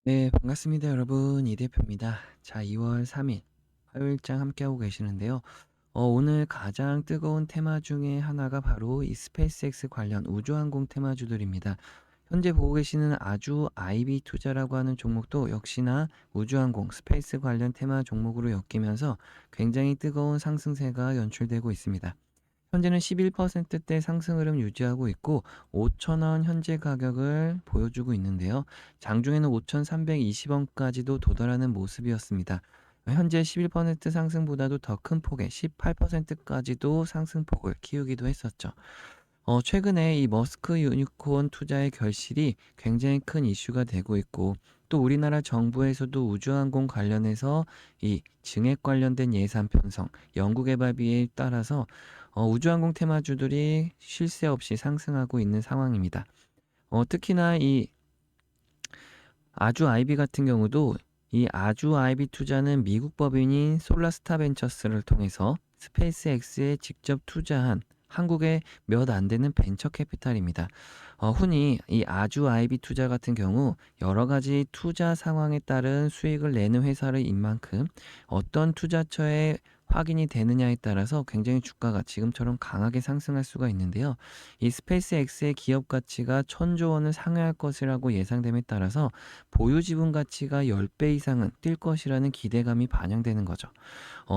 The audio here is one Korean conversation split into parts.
네, 반갑습니다, 여러분. 이 대표입니다. 자, 2월 3일 화요일장 함께하고 계시는데요. 오늘 가장 뜨거운 테마 중에 하나가 바로 이 스페이스X 관련 우주항공 테마주들입니다. 현재 보고 계시는 아주 IB 투자라고 하는 종목도 역시나 우주항공 스페이스 관련 테마 종목으로 엮이면서 굉장히 뜨거운 상승세가 연출되고 있습니다. 현재는 11%대 상승 흐름 유지하고 있고 5,000원 현재 가격을 보여주고 있는데요. 장중에는 5,320원까지도 도달하는 모습이었습니다. 현재 11% 상승보다도 더 큰 폭의 18%까지도 상승폭을 키우기도 했었죠. 최근에 이 머스크 유니콘 투자의 결실이 굉장히 큰 이슈가 되고 있고, 또 우리나라 정부에서도 우주항공 관련해서 이 증액 관련된 예산 편성, 연구개발비에 따라서 우주항공 테마주들이 쉴 새 없이 상승하고 있는 상황입니다. 특히나 이 아주 아이비 같은 경우도 이 아주 아이비 투자는 미국 법인인 솔라스타 벤처스를 통해서 스페이스X에 직접 투자한 한국의 몇 안 되는 벤처 캐피탈입니다. 흔히 이 아주 아이비 투자 같은 경우 여러 가지 투자 상황에 따른 수익을 내는 회사를 인 만큼 어떤 투자처에 확인이 되느냐에 따라서 굉장히 주가가 지금처럼 강하게 상승할 수가 있는데요. 이 스페이스X의 기업 가치가 1,000조 원을 상회할 것이라고 예상됨에 따라서 보유 지분 가치가 10배 이상은 뛸 것이라는 기대감이 반영되는 거죠.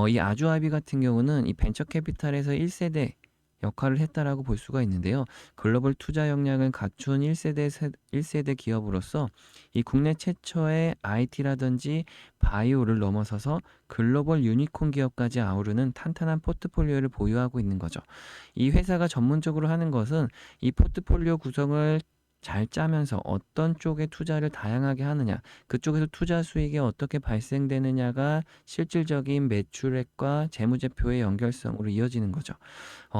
이 아주아비 같은 경우는 이 벤처 캐피탈에서 1세대 역할을 했다라고 볼 수가 있는데요. 글로벌 투자 역량을 갖춘 1세대 기업으로서 이 국내 최초의 IT라든지 바이오를 넘어서서 글로벌 유니콘 기업까지 아우르는 탄탄한 포트폴리오를 보유하고 있는 거죠. 이 회사가 전문적으로 하는 것은 이 포트폴리오 구성을 잘 짜면서 어떤 쪽에 투자를 다양하게 하느냐, 그쪽에서 투자 수익이 어떻게 발생되느냐가 실질적인 매출액과 재무제표의 연결성으로 이어지는 거죠.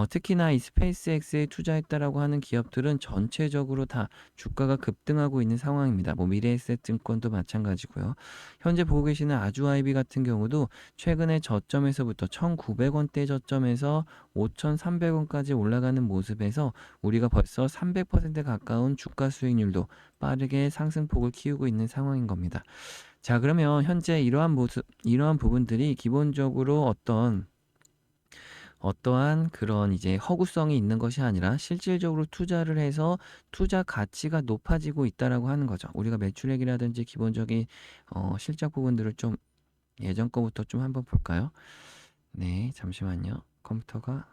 특히나 이 스페이스X에 투자했다라고 하는 기업들은 전체적으로 다 주가가 급등하고 있는 상황입니다. 뭐 미래에셋증권도 마찬가지고요. 현재 보고 계시는 아주아이비 같은 경우도 최근에 저점에서부터 1,900원대 저점에서 5,300원까지 올라가는 모습에서 우리가 벌써 300% 가까운 주가 수익률도 빠르게 상승폭을 키우고 있는 상황인 겁니다. 자, 그러면 현재 이러한 부분들이 기본적으로 어떠한 그런 이제 허구성이 있는 것이 아니라 실질적으로 투자를 해서 투자 가치가 높아지고 있다라고 하는 거죠. 우리가 매출액이라든지 기본적인 실적 부분들을 좀 예전 거부터 좀 한번 볼까요? 네, 잠시만요. 컴퓨터가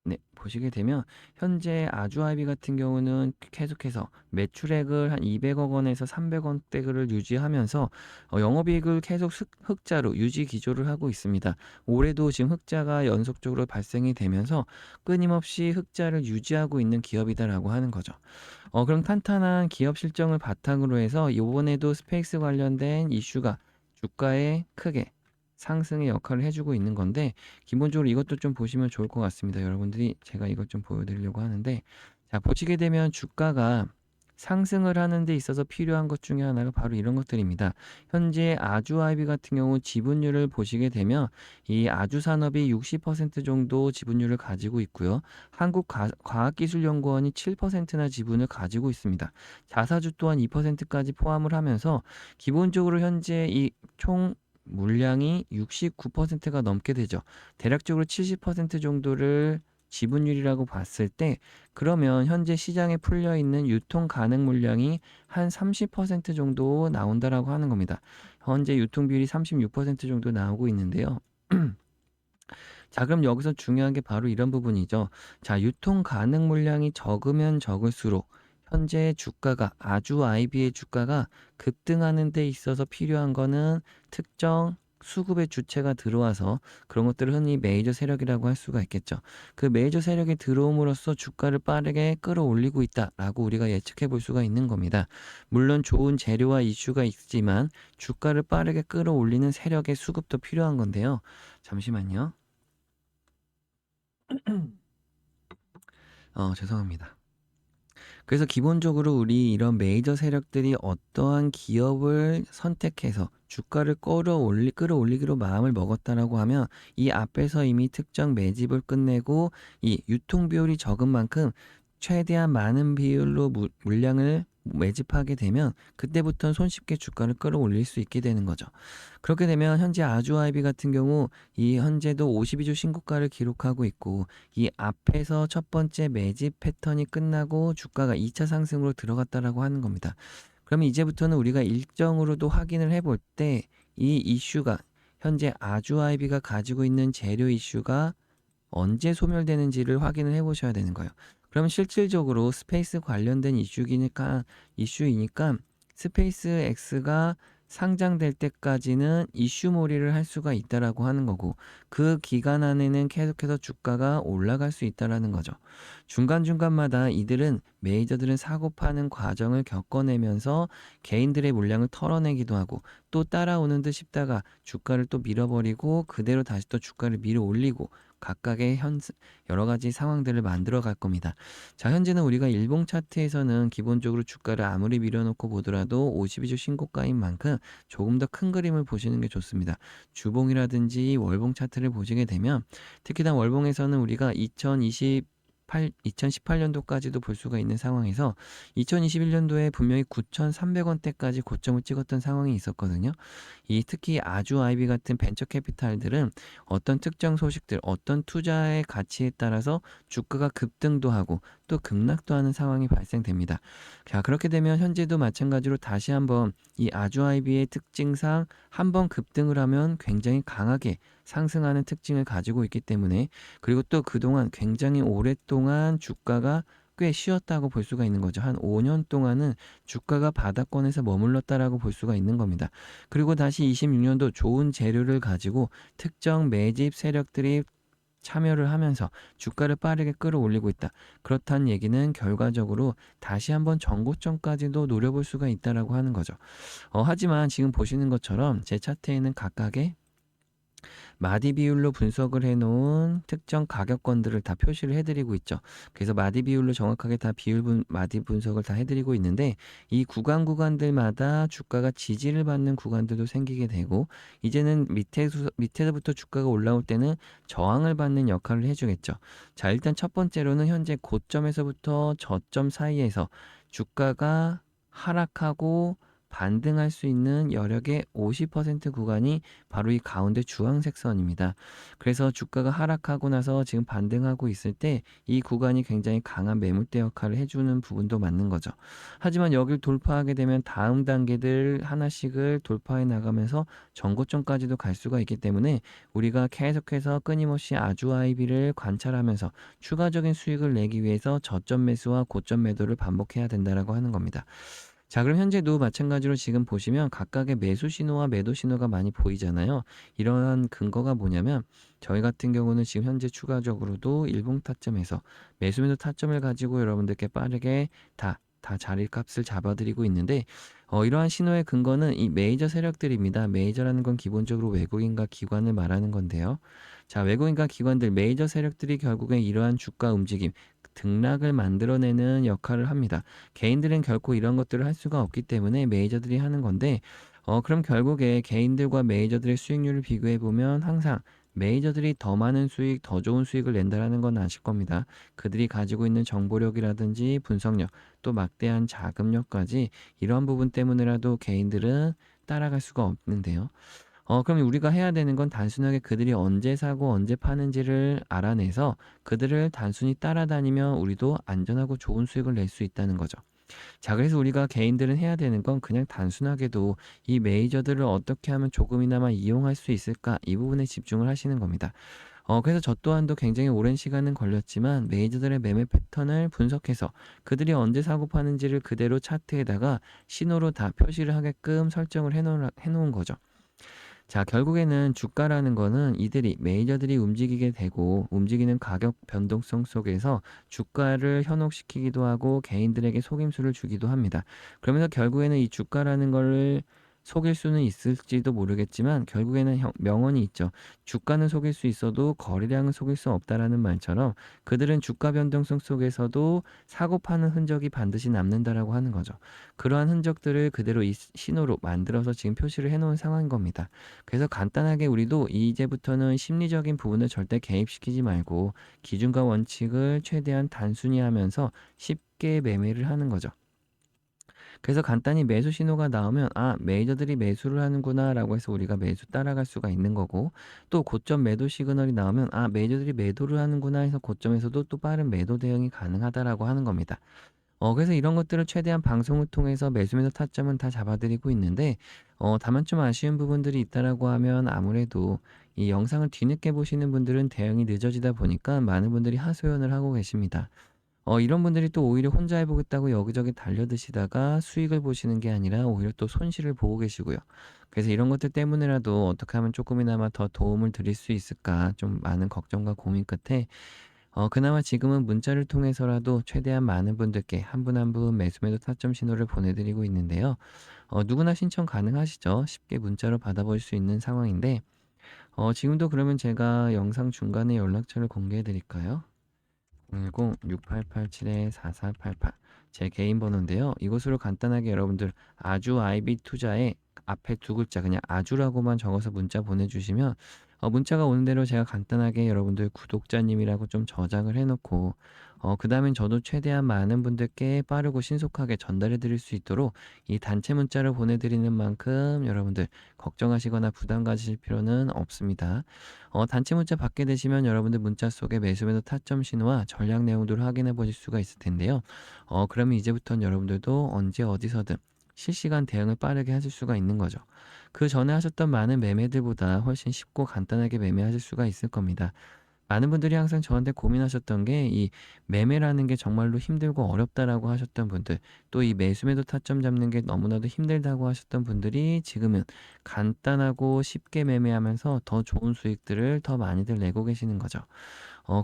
네, 보시게 되면 현재 아주아이비 같은 경우는 계속해서 매출액을 한 200억 원에서 300원대를 유지하면서 영업이익을 계속 흑자로 유지 기조를 하고 있습니다. 올해도 지금 흑자가 연속적으로 발생이 되면서 끊임없이 흑자를 유지하고 있는 기업이다라고 하는 거죠. 그럼 탄탄한 기업 실적을 바탕으로 해서 이번에도 스페이스 관련된 이슈가 주가에 크게 상승의 역할을 해주고 있는 건데, 기본적으로 이것도 좀 보시면 좋을 것 같습니다. 여러분들이 제가 이것 좀 보여드리려고 하는데, 자, 보시게 되면 주가가 상승을 하는 데 있어서 필요한 것 중에 하나가 바로 이런 것들입니다. 현재 아주아이비 같은 경우 지분율을 보시게 되면 이 아주산업이 60% 정도 지분율을 가지고 있고요. 한국과학기술연구원이 7%나 지분을 가지고 있습니다. 자사주 또한 2%까지 포함을 하면서 기본적으로 현재 이 총 물량이 69%가 넘게 되죠. 대략적으로 70% 정도를 지분율이라고 봤을 때, 그러면 현재 시장에 풀려 있는 유통 가능 물량이 한 30% 정도 나온다라고 하는 겁니다. 현재 유통 비율이 36% 정도 나오고 있는데요. 자, 그럼 여기서 중요한 게 바로 이런 부분이죠. 자, 유통 가능 물량이 적으면 적을수록 현재 주가가 아주 IB의 주가가 급등하는 데 있어서 필요한 거는 특정 수급의 주체가 들어와서 그런 것들을 흔히 메이저 세력이라고 할 수가 있겠죠. 그 메이저 세력이 들어옴으로써 주가를 빠르게 끌어올리고 있다라고 우리가 예측해 볼 수가 있는 겁니다. 물론 좋은 재료와 이슈가 있지만 주가를 빠르게 끌어올리는 세력의 수급도 필요한 건데요. 잠시만요. 죄송합니다. 그래서 기본적으로 우리 이런 메이저 세력들이 어떠한 기업을 선택해서 주가를 끌어올리기로 마음을 먹었다라고 하면 이 앞에서 이미 특정 매집을 끝내고 이 유통 비율이 적은 만큼 최대한 많은 비율로 물량을 매집하게 되면 그때부터는 손쉽게 주가를 끌어올릴 수 있게 되는 거죠. 그렇게 되면 현재 아주아이비 같은 경우 이 현재도 52주 신고가를 기록하고 있고, 이 앞에서 첫 번째 매집 패턴이 끝나고 주가가 2차 상승으로 들어갔다라고 하는 겁니다. 그러면 이제부터는 우리가 일정으로도 확인을 해볼 때 이 이슈가, 현재 아주아이비가 가지고 있는 재료 이슈가 언제 소멸되는지를 확인을 해보셔야 되는 거예요. 그럼 실질적으로 스페이스 관련된 이슈이니까 스페이스 X가 상장될 때까지는 이슈몰이를 할 수가 있다라고 하는 거고, 그 기간 안에는 계속해서 주가가 올라갈 수 있다라는 거죠. 중간중간마다 메이저들은 사고 파는 과정을 겪어내면서 개인들의 물량을 털어내기도 하고, 또 따라오는 듯 싶다가 주가를 또 밀어버리고 그대로 다시 또 주가를 밀어 올리고, 각각의 여러 가지 상황들을 만들어 갈 겁니다. 자, 현재는 우리가 일봉 차트에서는 기본적으로 주가를 아무리 밀어놓고 보더라도 52주 신고가인 만큼 조금 더 큰 그림을 보시는 게 좋습니다. 주봉이라든지 월봉 차트를 보시게 되면, 특히나 월봉에서는 우리가 2018년도까지도 볼 수가 있는 상황에서 2021년도에 분명히 9,300원대까지 고점을 찍었던 상황이 있었거든요. 특히 아주 아이비 같은 벤처 캐피탈들은 어떤 특정 소식들, 어떤 투자의 가치에 따라서 주가가 급등도 하고 또 급락도 하는 상황이 발생됩니다. 자, 그렇게 되면 현재도 마찬가지로 다시 한번 이 아주 아이비의 특징상 한번 급등을 하면 굉장히 강하게 상승하는 특징을 가지고 있기 때문에, 그리고 또 그동안 굉장히 오랫동안 주가가 꽤 쉬었다고 볼 수가 있는 거죠. 한 5년 동안은 주가가 바닥권에서 머물렀다라고 볼 수가 있는 겁니다. 그리고 다시 26년도 좋은 재료를 가지고 특정 매집 세력들이 참여를 하면서 주가를 빠르게 끌어올리고 있다. 그렇다는 얘기는 결과적으로 다시 한번 전고점까지도 노려볼 수가 있다라고 하는 거죠. 하지만 지금 보시는 것처럼 제 차트에는 각각의 마디 비율로 분석을 해놓은 특정 가격권들을 다 표시를 해드리고 있죠. 그래서 마디 비율로 정확하게 다 마디 분석을 다 해드리고 있는데, 이 구간들마다 주가가 지지를 받는 구간들도 생기게 되고, 이제는 밑에서부터 주가가 올라올 때는 저항을 받는 역할을 해주겠죠. 자, 일단 첫 번째로는 현재 고점에서부터 저점 사이에서 주가가 하락하고 반등할 수 있는 여력의 50% 구간이 바로 이 가운데 주황색 선입니다. 그래서 주가가 하락하고 나서 지금 반등하고 있을 때 이 구간이 굉장히 강한 매물대 역할을 해주는 부분도 맞는 거죠. 하지만 여기를 돌파하게 되면 다음 단계들 하나씩을 돌파해 나가면서 전고점까지도 갈 수가 있기 때문에, 우리가 계속해서 끊임없이 아주아이비를 관찰하면서 추가적인 수익을 내기 위해서 저점 매수와 고점 매도를 반복해야 된다라고 하는 겁니다. 자, 그럼 현재도 마찬가지로 지금 보시면 각각의 매수 신호와 매도 신호가 많이 보이잖아요. 이러한 근거가 뭐냐면, 저희 같은 경우는 지금 현재 추가적으로도 일봉 타점에서 매수 매도 타점을 가지고 여러분들께 빠르게 다 자리값을 잡아드리고 있는데, 이러한 신호의 근거는 이 메이저 세력들입니다. 메이저라는 건 기본적으로 외국인과 기관을 말하는 건데요. 자, 외국인과 기관들, 메이저 세력들이 결국에 이러한 주가 움직임, 등락을 만들어내는 역할을 합니다. 개인들은 결코 이런 것들을 할 수가 없기 때문에 메이저들이 하는 건데, 그럼 결국에 개인들과 메이저들의 수익률을 비교해 보면 항상 메이저들이 더 많은 수익, 더 좋은 수익을 낸다라는 건 아실 겁니다. 그들이 가지고 있는 정보력이라든지 분석력, 또 막대한 자금력까지, 이런 부분 때문에라도 개인들은 따라갈 수가 없는데요. 그럼 우리가 해야 되는 건 단순하게 그들이 언제 사고 언제 파는지를 알아내서 그들을 단순히 따라다니면 우리도 안전하고 좋은 수익을 낼 수 있다는 거죠. 자, 그래서 우리가 개인들은 해야 되는 건 그냥 단순하게도 이 메이저들을 어떻게 하면 조금이나마 이용할 수 있을까, 이 부분에 집중을 하시는 겁니다. 그래서 저 또한도 굉장히 오랜 시간은 걸렸지만 메이저들의 매매 패턴을 분석해서 그들이 언제 사고 파는지를 그대로 차트에다가 신호로 다 표시를 하게끔 설정을 해놓은 거죠. 자, 결국에는 주가라는 거는 이들이 메이저들이 움직이게 되고 움직이는 가격 변동성 속에서 주가를 현혹시키기도 하고 개인들에게 속임수를 주기도 합니다. 그러면서 결국에는 이 주가라는 거를 속일 수는 있을지도 모르겠지만 결국에는 명언이 있죠. 주가는 속일 수 있어도 거래량은 속일 수 없다라는 말처럼, 그들은 주가 변동성 속에서도 사고 파는 흔적이 반드시 남는다라고 하는 거죠. 그러한 흔적들을 그대로 이 신호로 만들어서 지금 표시를 해놓은 상황인 겁니다. 그래서 간단하게 우리도 이제부터는 심리적인 부분을 절대 개입시키지 말고 기준과 원칙을 최대한 단순히 하면서 쉽게 매매를 하는 거죠. 그래서 간단히 매수 신호가 나오면 '아 메이저들이 매수를 하는구나.'라고 해서 우리가 매수 따라갈 수가 있는 거고, 또 고점 매도 시그널이 나오면 '아 메이저들이 매도를 하는구나.' 해서 고점에서도 또 빠른 매도 대응이 가능하다라고 하는 겁니다. 그래서 이런 것들을 최대한 방송을 통해서 매수 매도 타점은 다 잡아 드리고 있는데, 다만 좀 아쉬운 부분들이 있다라고 하면 아무래도 이 영상을 뒤늦게 보시는 분들은 대응이 늦어지다 보니까 많은 분들이 하소연을 하고 계십니다. 이런 분들이 또 오히려 혼자 해 보겠다고 여기저기 달려드시다가 수익을 보시는 게 아니라 오히려 또 손실을 보고 계시고요. 그래서 이런 것들 때문에라도 어떻게 하면 쪼끔이나마 더 도움을 드릴 수 있을까 좀 많은 걱정과 고민 끝에 그나마 지금은 문자를 통해서라도 최대한 많은 분들께 한 분 한 분 매수 매도 타점 신호를 보내 드리고 있는데요. 누구나 신청 가능하시죠. 쉽게 문자로 받아볼 수 있는 상황인데, 지금도 그러면 제가 영상 중간에 연락처를 공개해 드릴까요? 010-6887-4488 제 개인 번호인데요. 이곳으로 간단하게 여러분들 아주 아이비 투자의 앞에 두 글자 그냥 아주라고만 적어서 문자 보내주시면, 문자가 오는 대로 제가 간단하게 여러분들 구독자님이라고 좀 저장을 해놓고, 그 다음엔 저도 최대한 많은 분들께 빠르고 신속하게 전달해 드릴 수 있도록 이 단체 문자를 보내드리는 만큼 여러분들 걱정하시거나 부담 가지실 필요는 없습니다. 단체 문자 받게 되시면 여러분들 문자 속에 매수 매도 타점 신호와 전략 내용들을 확인해 보실 수가 있을 텐데요. 그러면 이제부터는 여러분들도 언제 어디서든 실시간 대응을 빠르게 하실 수가 있는 거죠. 그 전에 하셨던 많은 매매들보다 훨씬 쉽고 간단하게 매매하실 수가 있을 겁니다. 많은 분들이 항상 저한테 고민하셨던 게 이 매매라는 게 정말로 힘들고 어렵다라고 하셨던 분들, 또 이 매수매도 타점 잡는 게 너무나도 힘들다고 하셨던 분들이 지금은 간단하고 쉽게 매매하면서 더 좋은 수익들을 더 많이들 내고 계시는 거죠.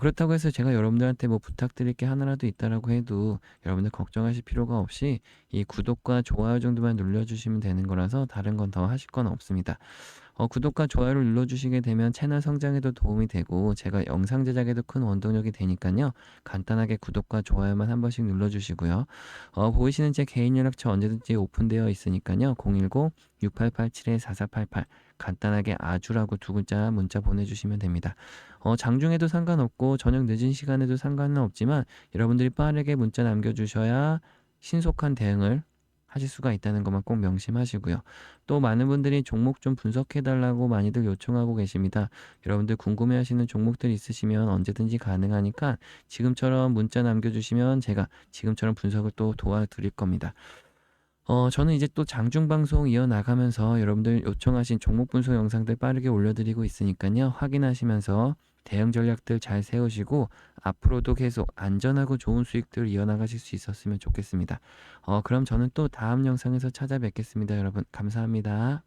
그렇다고 해서 제가 여러분들한테 뭐 부탁드릴 게 하나라도 있다라고 해도 여러분들 걱정하실 필요가 없이 이 구독과 좋아요 정도만 눌러주시면 되는 거라서 다른 건 더 하실 건 없습니다. 구독과 좋아요를 눌러주시게 되면 채널 성장에도 도움이 되고 제가 영상 제작에도 큰 원동력이 되니까요. 간단하게 구독과 좋아요만 한 번씩 눌러주시고요. 보이시는 제 개인 연락처 언제든지 오픈되어 있으니까요. 010-6887-4488 간단하게 아주라고 두 글자 문자 보내주시면 됩니다. 장중에도 상관없고 저녁 늦은 시간에도 상관은 없지만 여러분들이 빠르게 문자 남겨주셔야 신속한 대응을 하실 수가 있다는 것만 꼭 명심하시고요. 또 많은 분들이 종목 좀 분석해 달라고 많이들 요청하고 계십니다. 여러분들 궁금해하시는 종목들 있으시면 언제든지 가능하니까 지금처럼 문자 남겨주시면 제가 지금처럼 분석을 또 도와드릴 겁니다. 저는 이제 또 장중 방송 이어나가면서 여러분들 요청하신 종목 분석 영상들 빠르게 올려드리고 있으니까요. 확인하시면서 대응 전략들 잘 세우시고 앞으로도 계속 안전하고 좋은 수익들 이어나가실 수 있었으면 좋겠습니다. 그럼 저는 또 다음 영상에서 찾아뵙겠습니다. 여러분 감사합니다.